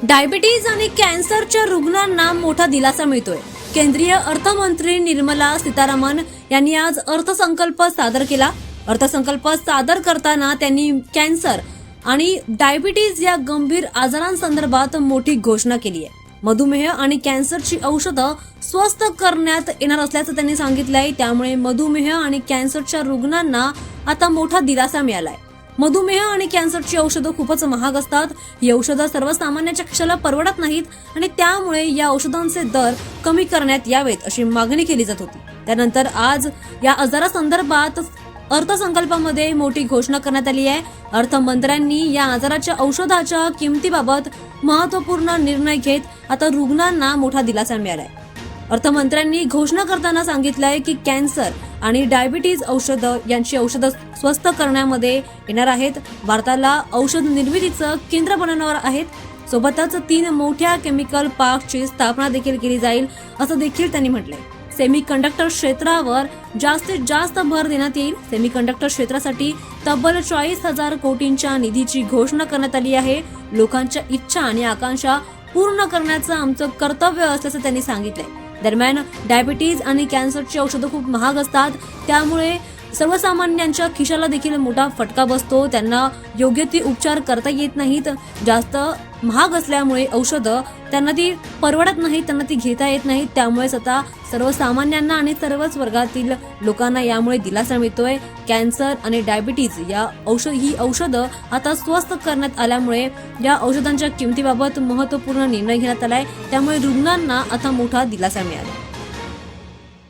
Diabetes आणि कॅन्सरच्या रुग्णांना मोठा दिलासा मिळतोय। केंद्रीय अर्थमंत्री निर्मला सीतारामन यांनी आज अर्थसंकल्प सादर केला। अर्थसंकल्प सादर करताना त्यांनी कॅन्सर आणि डायबिटीज या गंभीर आजारांसंदर्भात मोठी घोषणा केली आहे। मधुमेह आणि कॅन्सरची औषधं स्वस्त करण्यात येणार असल्याचं त्यांनी सांगितलंय। त्यामुळे मधुमेह आणि कॅन्सरच्या रुग्णांना आता मोठा दिलासा मिळालाय। मधुमेह आणि कॅन्सरची औषधं खूपच महाग असतात। ही औषधं सर्वसामान्यांच्या खिशाला परवडत नाहीत आणि त्यामुळे या औषधांचे दर कमी करण्यात यावेत अशी मागणी केली जात होती। त्यानंतर आज या आजारासंदर्भात अर्थसंकल्पामध्ये मोठी घोषणा करण्यात आली आहे। अर्थमंत्र्यांनी या आजाराच्या औषधाच्या किमतीबाबत महत्त्वपूर्ण निर्णय घेत आता रुग्णांना मोठा दिलासा मिळालाय। अर्थमंत्र्यांनी घोषणा करताना सांगितलंय की कॅन्सर आणि डायबिटीज यांची औषधं स्वस्त करण्यामध्ये येणार आहेत। भारताला औषध निर्मितीचं केंद्र बनवणार आहेत। सोबतच 3 मोठ्या केमिकल पार्कची स्थापना देखील केली जाईल असं देखील त्यांनी म्हटलंय। सेमीकंडक्टर क्षेत्रावर जास्तीत जास्त भर देण्यात येईल। सेमीकंडक्टर क्षेत्रासाठी तब्बल 40,000 कोटींच्या निधीची घोषणा करण्यात आली आहे। लोकांच्या इच्छा आणि आकांक्षा पूर्ण करण्याचं आमचं कर्तव्य असल्याचं त्यांनी सांगितलंय। दरम्यान डायबिटीज आणि कॅन्सरची औषधं खूप महाग असतात, त्यामुळे सर्वसामान्यांच्या खिशाला देखील मोठा फटका बसतो। त्यांना योग्य ती उपचार करता येत नाहीत। जास्त महाग असल्यामुळे औषधं त्यांना ती परवडत नाहीत, त्यांना ती घेता येत नाहीत। त्यामुळे आता सर्वसामान्यांना आणि सर्वच वर्गातील लोकांना यामुळे दिलासा मिळतोय। कॅन्सर आणि डायबिटीज ही औषधं आता स्वस्त करण्यात आल्यामुळे या औषधांच्या किमतीबाबत महत्त्वपूर्ण निर्णय घेण्यात आलाय। त्यामुळे रुग्णांना आता मोठा दिलासा मिळाला।